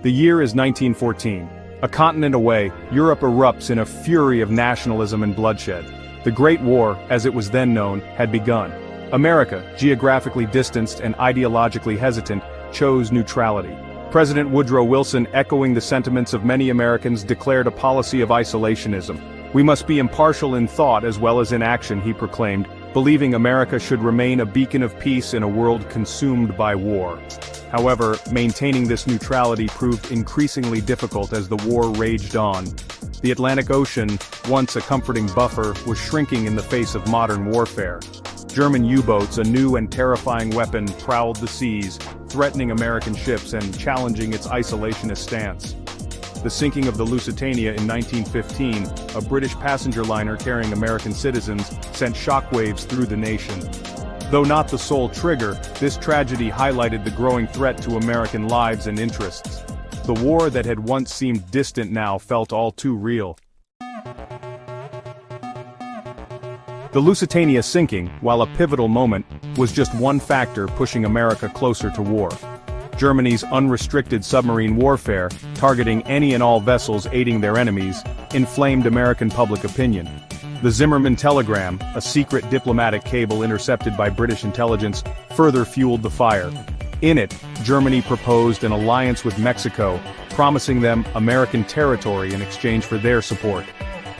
The year is 1914. A continent away, Europe erupts in a fury of nationalism and bloodshed. The Great War, as it was then known, had begun. America, geographically distanced and ideologically hesitant, chose neutrality. President Woodrow Wilson, echoing the sentiments of many Americans, declared a policy of isolationism. "We must be impartial in thought as well as in action," he proclaimed, believing America should remain a beacon of peace in a world consumed by war. However, maintaining this neutrality proved increasingly difficult as the war raged on. The Atlantic Ocean, once a comforting buffer, was shrinking in the face of modern warfare. German U-boats, a new and terrifying weapon, prowled the seas, threatening American ships and challenging its isolationist stance. The sinking of the Lusitania in 1915, a British passenger liner carrying American citizens, sent shockwaves through the nation. Though not the sole trigger, this tragedy highlighted the growing threat to American lives and interests. The war that had once seemed distant now felt all too real. The Lusitania sinking, while a pivotal moment, was just one factor pushing America closer to war. Germany's unrestricted submarine warfare, targeting any and all vessels aiding their enemies, inflamed American public opinion. The Zimmermann telegram, a secret diplomatic cable intercepted by British intelligence, further fueled the fire. In it, Germany proposed an alliance with Mexico, promising them American territory in exchange for their support.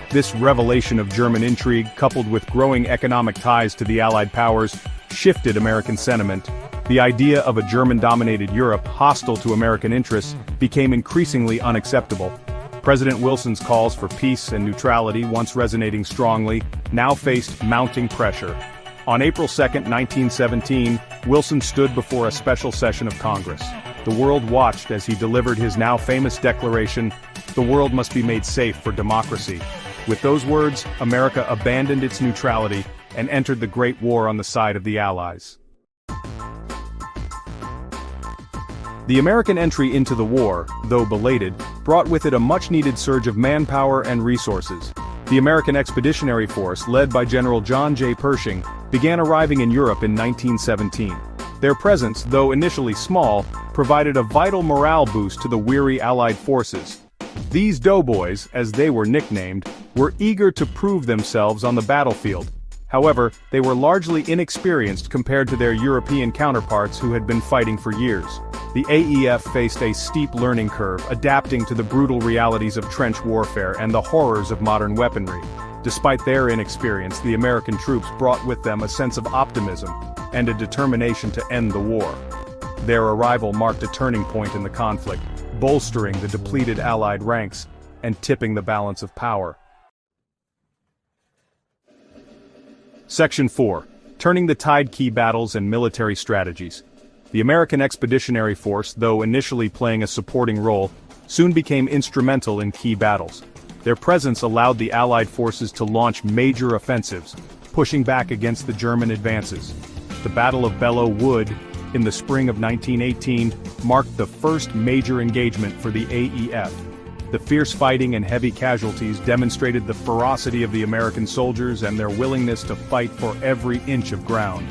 This revelation of German intrigue, coupled with growing economic ties to the Allied powers, shifted American sentiment. The idea of a German-dominated Europe hostile to American interests became increasingly unacceptable. President Wilson's calls for peace and neutrality, once resonating strongly, now faced mounting pressure. On April 2, 1917, Wilson stood before a special session of Congress. The world watched as he delivered his now famous declaration, "The world must be made safe for democracy." With those words, America abandoned its neutrality and entered the Great War on the side of the Allies. The American entry into the war, though belated, brought with it a much-needed surge of manpower and resources. The American Expeditionary Force, led by General John J. Pershing, began arriving in Europe in 1917. Their presence, though initially small, provided a vital morale boost to the weary Allied forces. These doughboys, as they were nicknamed, were eager to prove themselves on the battlefield. However, they were largely inexperienced compared to their European counterparts who had been fighting for years. The AEF faced a steep learning curve, adapting to the brutal realities of trench warfare and the horrors of modern weaponry. Despite their inexperience, the American troops brought with them a sense of optimism and a determination to end the war. Their arrival marked a turning point in the conflict, bolstering the depleted Allied ranks and tipping the balance of power. Section 4. Turning the tide: Key Battles and Military Strategies. The American Expeditionary Force, though initially playing a supporting role, soon became instrumental in key battles. Their presence allowed the Allied forces to launch major offensives, pushing back against the German advances. The Battle of Belleau Wood, in the spring of 1918, marked the first major engagement for the AEF. The fierce fighting and heavy casualties demonstrated the ferocity of the American soldiers and their willingness to fight for every inch of ground.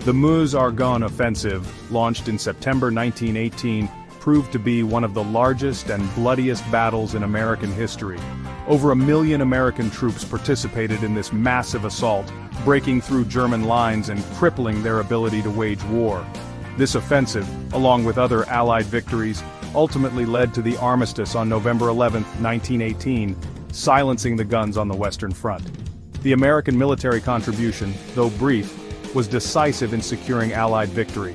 The Meuse-Argonne offensive, launched in September 1918, proved to be one of the largest and bloodiest battles in American history. Over 1 million American troops participated in this massive assault, breaking through German lines and crippling their ability to wage war. This offensive, along with other Allied victories, ultimately led to the armistice on November 11, 1918, silencing the guns on the Western Front. The American military contribution, though brief, was decisive in securing Allied victory.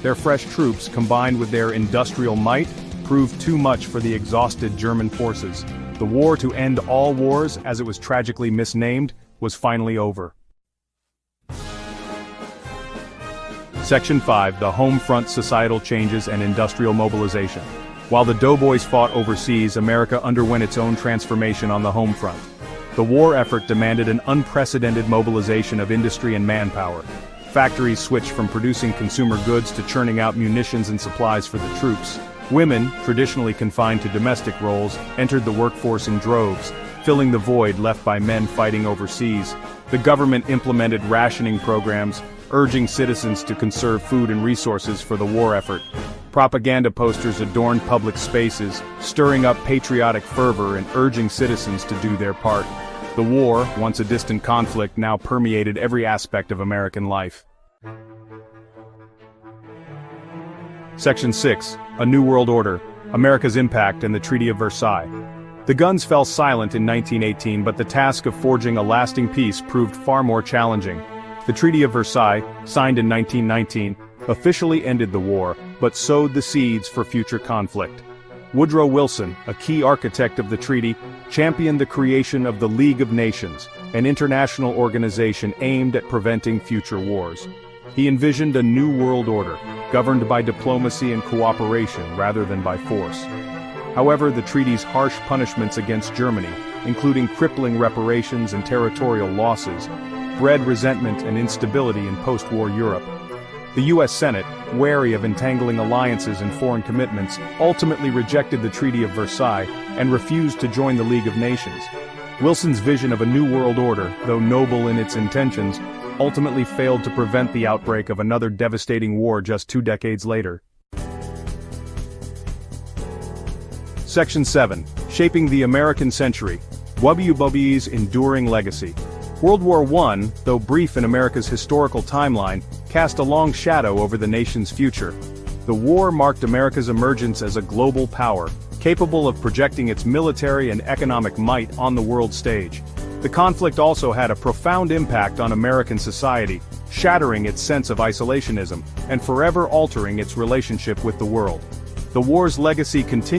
Their fresh troops, combined with their industrial might, proved too much for the exhausted German forces. The war to end all wars, as it was tragically misnamed, was finally over. Section 5. The Home Front: Societal Changes and Industrial Mobilization. While the doughboys fought overseas, America underwent its own transformation on the home front. The war effort demanded an unprecedented mobilization of industry and manpower. Factories switched from producing consumer goods to churning out munitions and supplies for the troops. Women, traditionally confined to domestic roles, entered the workforce in droves, filling the void left by men fighting overseas. The government implemented rationing programs, urging citizens to conserve food and resources for the war effort. Propaganda posters adorned public spaces, stirring up patriotic fervor and urging citizens to do their part. The war, once a distant conflict, now permeated every aspect of American life. Section 6. A New World Order, America's Impact and the Treaty of Versailles. The guns fell silent in 1918, but the task of forging a lasting peace proved far more challenging. The Treaty of Versailles, signed in 1919, officially ended the war, but sowed the seeds for future conflict. Woodrow Wilson, a key architect of the treaty, championed the creation of the League of Nations, an international organization aimed at preventing future wars. He envisioned a new world order, governed by diplomacy and cooperation rather than by force. However, the treaty's harsh punishments against Germany, including crippling reparations and territorial losses, bred resentment and instability in post-war Europe. The U.S. Senate, wary of entangling alliances and foreign commitments, ultimately rejected the Treaty of Versailles and refused to join the League of Nations. Wilson's vision of a new world order, though noble in its intentions, ultimately failed to prevent the outbreak of another devastating war just 2 decades later. Section 7. Shaping the American Century, WWE's Enduring Legacy. World War I, though brief in America's historical timeline, cast a long shadow over the nation's future. The war marked America's emergence as a global power, capable of projecting its military and economic might on the world stage. The conflict also had a profound impact on American society, shattering its sense of isolationism, and forever altering its relationship with the world. The war's legacy continues